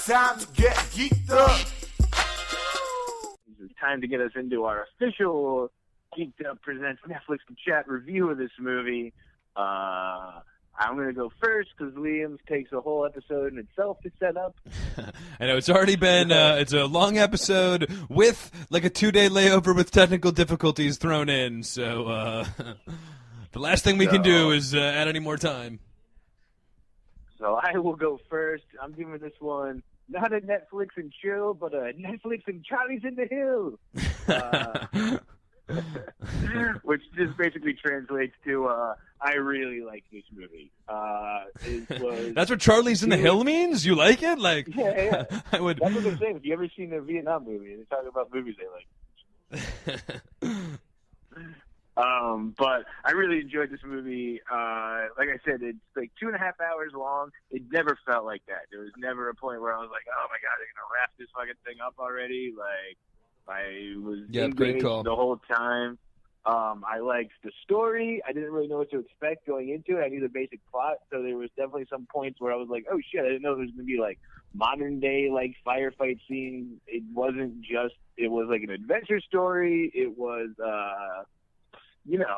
time to get geeked up. It's time to get us into our official Geeked Up Presents Netflix and Chat review of this movie. I'm going to go first because Liam's takes a whole episode in itself to set up. I know, it's already been, it's a long episode with like a 2-day layover with technical difficulties thrown in, so the last thing we can do is add any more time. So I will go first. I'm giving this one not a Netflix and chill, but a Netflix and Charlie's in the Hill. Which just basically translates to I really like this movie. That's what Charlie's in the Hill means? You like it? Like, yeah. I would. That's what they're saying. If you ever seen a Vietnam movie, they talk about movies they like. But I really enjoyed this movie. Like I said, it's like 2.5 hours long. It never felt like that. There was never a point where I was like, oh my God, they're going to wrap this fucking thing up already. Like, I was engaged the whole time. I liked the story. I didn't really know what to expect going into it. I knew the basic plot, so there was definitely some points where I was like, oh shit, I didn't know there was going to be like modern day like firefight scenes. It wasn't just, it was like an adventure story. It was,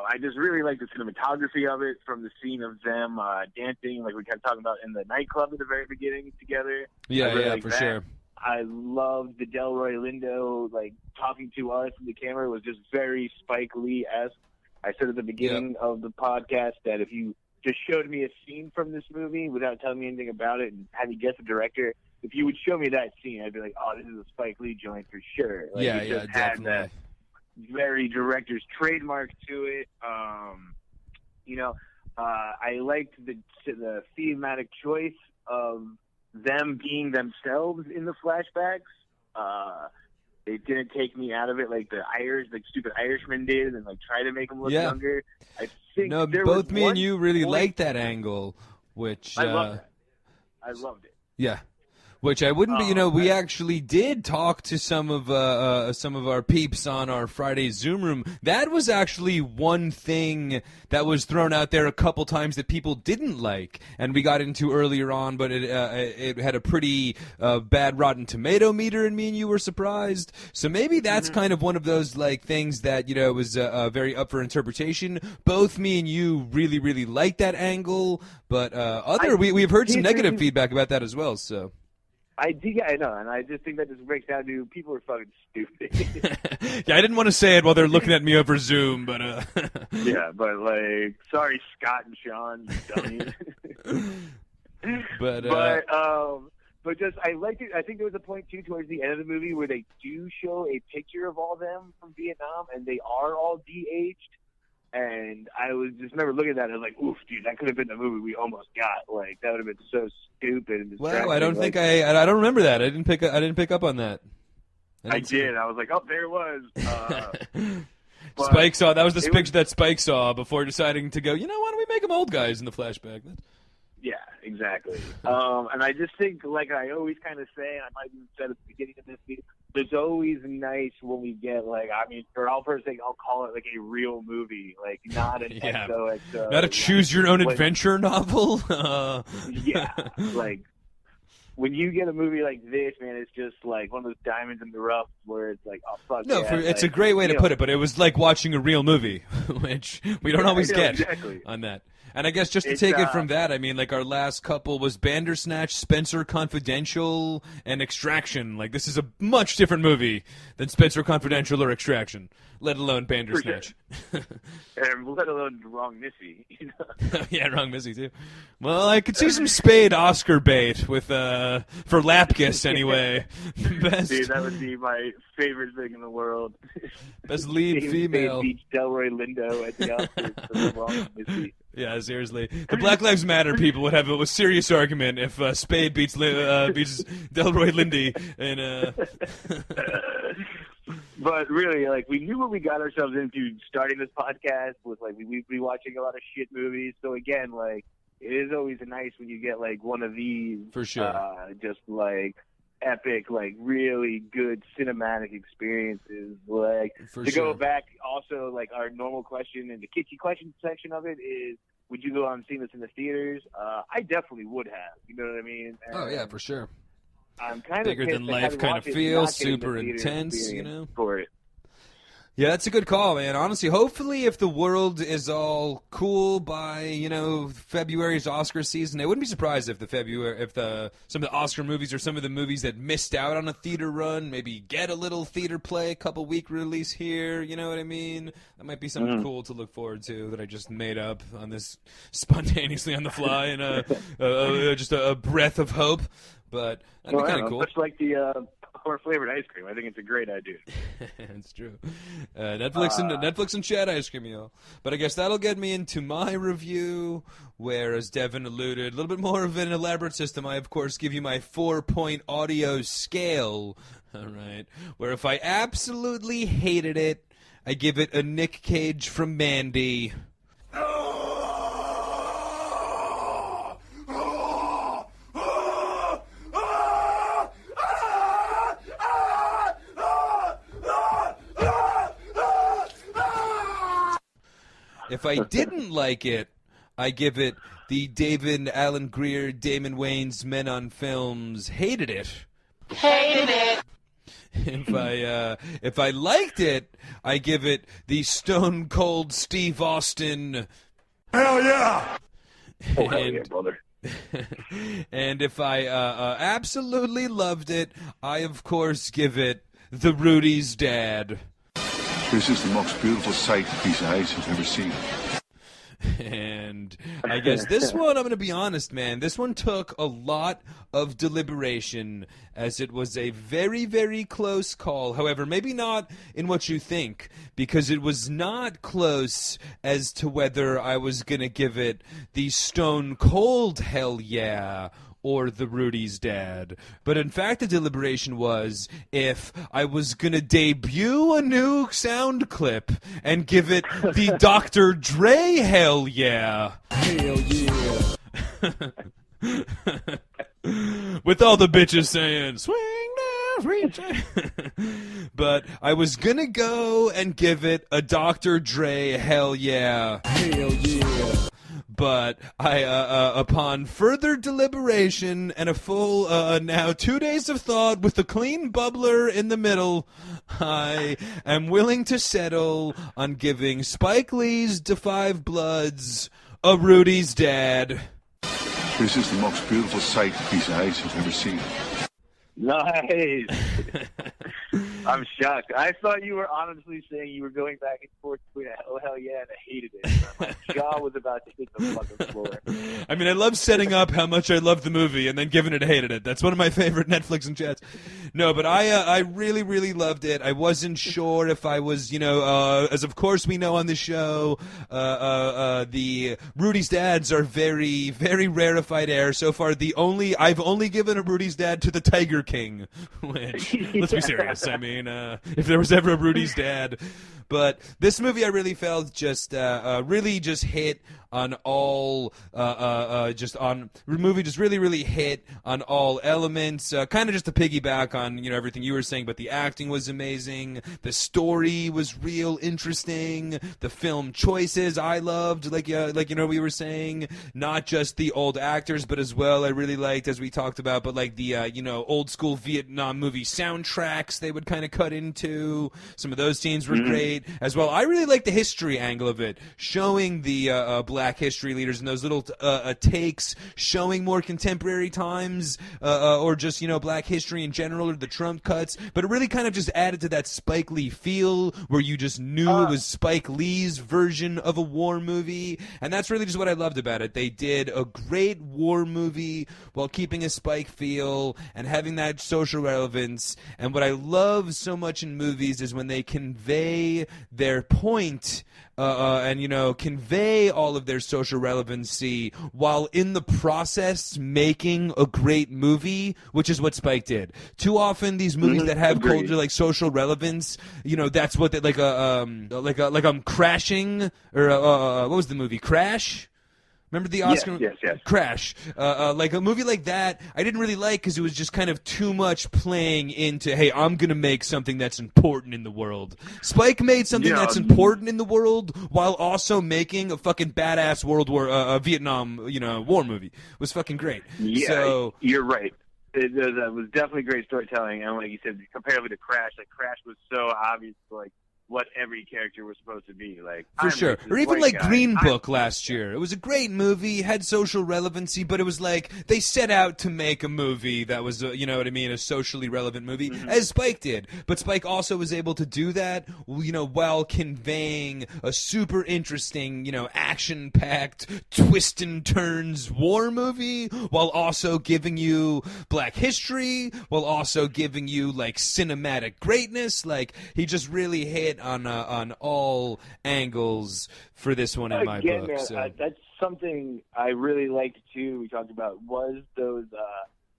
I just really liked the cinematography of it, from the scene of them dancing, like we kept talking about in the nightclub at the very beginning together. Yeah, for sure. I loved the Delroy Lindo, like, talking to us in the camera. It was just very Spike Lee-esque. I said at the beginning of the podcast that if you just showed me a scene from this movie without telling me anything about it and had me guess the director, if you would show me that scene, I'd be like, oh, this is a Spike Lee joint for sure. Like, it just had that very director's trademark to it. I liked the thematic choice of them being themselves in the flashbacks. It didn't take me out of it like the stupid Irishman did, and like try to make them look younger. I think both me and you really liked that angle, which I loved that. I loved it. Yeah. Which I wouldn't be, we actually did talk to some of our peeps on our Friday Zoom room. That was actually one thing that was thrown out there a couple times that people didn't like, and we got into earlier on. But it had a pretty bad Rotten Tomato meter, and me and you were surprised. So maybe that's kind of one of those like things that was very up for interpretation. Both me and you really, really liked that angle, but we've heard some negative feedback about that as well. So. I know, and I just think that just breaks down to people are fucking stupid. Yeah, I didn't want to say it while they're looking at me over Zoom, but yeah, but like, sorry, Scott and Sean, dummies. But just I liked it. I think there was a point too towards the end of the movie where they do show a picture of all them from Vietnam, and they are all de-aged. And I was just remember looking at that and I was like, oof, dude, that could have been the movie we almost got. Like, that would have been so stupid and distracting. Wow, I don't think I don't remember that. I didn't pick up on that. I did. I was like, oh, there it was. Spike saw, that was the picture that Spike saw before deciding to go, why don't we make them old guys in the flashback? Yeah, exactly. And I just think, like I always kind of say, and I might even said at the beginning of this video, it's always nice when we get, like, for all first thing, I'll call it, like, a real movie. Like, not an XOXO. Not a choose-your-own-adventure novel? Yeah. Like, when you get a movie like this, man, it's just, like, one of those diamonds in the rough where it's like, oh, fuck no, yeah. It's a great way to put it, but it was like watching a real movie, which we don't always get on that. And I guess just to take it from that, like our last couple was Bandersnatch, Spencer Confidential, and Extraction. Like, this is a much different movie than Spencer Confidential or Extraction, let alone Bandersnatch. Sure. And let alone Wrong Missy. Yeah, Wrong Missy, too. Well, I could see some Spade Oscar bait with for Lapkus, anyway. Best. Dude, that would be my favorite thing in the world. Best lead female. Beach Delroy Lindo at the Oscars for Wrong Missy. Yeah, seriously. The Black Lives Matter people would have a serious argument if Spade beats Delroy Lindy. And, But really, like, we knew what we got ourselves into starting this podcast with, like, we'd be watching a lot of shit movies. So, again, like, it is always nice when you get, like, one of these. For sure. Just, like, epic, like, really good cinematic experiences. Like, go back, also, like, our normal question and the kitschy question section of it is, would you go out and see this in the theaters? I definitely would have. You know what I mean? Oh, yeah, for sure. I'm kind bigger of than life kind of feel, super intense, you know. For it. Yeah, that's a good call, man. Honestly, hopefully if the world is all cool by, you know, February's Oscar season, I wouldn't be surprised if some of the Oscar movies or some of the movies that missed out on a theater run maybe get a little theater play, a couple week release here, you know what I mean? That might be something cool to look forward to that I just made up on this spontaneously on the fly and just a breath of hope. But that'd be kind of cool. Much like the flavored ice cream. I think it's a great idea. It's true. Netflix and chat ice cream, y'all. But I guess that'll get me into my review, where, as Devin alluded, a little bit more of an elaborate system. I, of course, give you my 4-point audio scale. All right. Where if I absolutely hated it, I give it a Nick Cage from Mandy. If I didn't like it, I give it the David Alan Grier, Damon Wayans Men on Films Hated It. Hated it. If I liked it, I give it the Stone Cold Steve Austin. Hell yeah! Oh, hell yeah, brother. And if I absolutely loved it, I, of course, give it the Rudy's Dad. This is the most beautiful sight these eyes have ever seen. And I guess this one, I'm going to be honest, man, this one took a lot of deliberation, as it was a very, very close call. However, maybe not in what you think, because it was not close as to whether I was going to give it the Stone Cold hell yeah or the Rudy's Dad. But in fact, the deliberation was if I was going to debut a new sound clip and give it the Dr. Dre hell yeah. Hell yeah. With all the bitches saying, swing down, reach out. But I was going to go and give it a Dr. Dre hell yeah. Hell yeah. But I, upon further deliberation and a full, now 2 days of thought with a clean bubbler in the middle, I am willing to settle on giving Spike Lee's Da 5 Bloods a Rudy's Dad. This is the most beautiful sight these eyes have ever seen. Nice. I'm shocked. I thought you were honestly saying you were going back and forth between oh hell yeah and I hated it. My jaw was about to hit the fucking floor. I mean, I love setting up how much I love the movie and then giving it a hated it. That's one of my favorite Netflix and chats. No, but I really, really loved it. I wasn't sure if I was, as of course we know on the show, the Rudy's Dads are very, very rarefied air. So far, I've only given a Rudy's Dad to the Tiger King, which, let's be serious. I mean, if there was ever a Rudy's Dad. But this movie I really felt just really just hit on all movie just really, really hit on all elements. Kind of just to piggyback on everything you were saying, but the acting was amazing. The story was real interesting. The film choices I loved, like we were saying, not just the old actors, but as well I really liked, as we talked about, but like the old school Vietnam movie soundtracks they would kind of cut into. Some of those scenes were great as well. I really liked the history angle of it, showing the black history leaders and those little takes, showing more contemporary times or just black history in general, or the Trump cuts. But it really kind of just added to that Spike Lee feel, where you just knew it was Spike Lee's version of a war movie. And that's really just what I loved about it. They did a great war movie while keeping a Spike feel and having that social relevance. And what I love so much in movies is when they convey their point and convey all of their social relevancy while in the process making a great movie, which is what Spike did. Too often these movies that have culture, like social relevance, that's what they, like Crashing, or what was the movie, Crash? Remember the Oscar? Yes. Crash. Like a movie like that, I didn't really like because it was just kind of too much playing into, hey, I'm going to make something that's important in the world. Spike made something that's important in the world while also making a fucking badass Vietnam, war movie. It was fucking great. Yeah, so, you're right. It was definitely great storytelling, and like you said, comparatively to Crash, like Crash was so obvious, like what every character was supposed to be, like for sure. racist, Or even white like guy. Green Book last year. It was a great movie, had social relevancy, but it was like they set out to make a movie that was, you know what I mean, a socially relevant movie, as Spike did. But Spike also was able to do that, you know, while conveying a super interesting, you know, action-packed, twist and turns war movie, while also giving you Black history, while also giving you like cinematic greatness. Like he just really hit on all angles for this one in my book. Man, So. that's something I really liked too. We talked about was those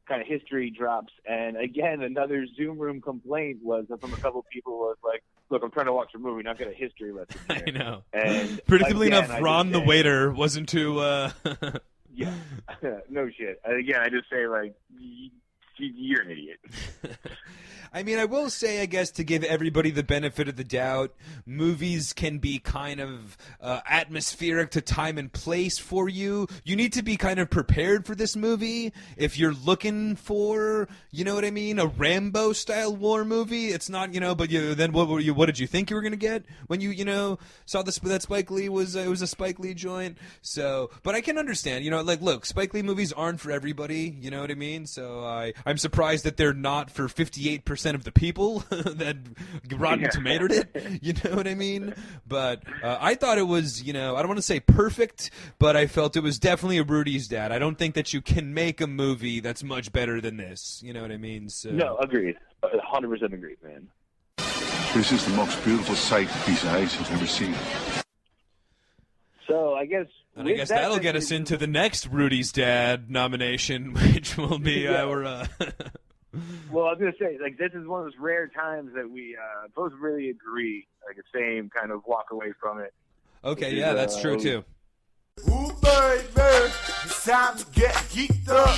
kind of history drops, and again, another Zoom room complaint was from a couple people was like, "Look, I'm trying to watch a movie, not get a history lesson." Here. I know. And predictably again, enough, Ron the waiter wasn't too. Yeah, no shit. Again, I just say like, you're an idiot. I mean, I will say, I guess, to give everybody the benefit of the doubt, movies can be kind of atmospheric to time and place for you. You need to be kind of prepared for this movie. If you're looking for, you know what I mean, a Rambo-style war movie, it's not, you know, but then what did you think you were going to get when you know, saw that Spike Lee was, it was a Spike Lee joint? So, but I can understand, you know, like, look, Spike Lee movies aren't for everybody, you know what I mean? So I'm surprised that they're not for 58% of the people that Rotten Tomatoed it, you know what I mean? But I thought it was, you know, I don't want to say perfect, but I felt it was definitely a Rudy's Dad. I don't think that you can make a movie that's much better than this, you know what I mean? So. No, agreed. 100% agreed, man. This is the most beautiful sight piece of ice I've ever seen. So I guess. And I guess that'll get us into the next Rudy's Dad nomination, which will be our. Well, I was gonna say, like, this is one of those rare times that we both really agree, like the same kind of walk away from it. Okay, yeah, that's true too. Ooh, baby, it's time to get geeked up.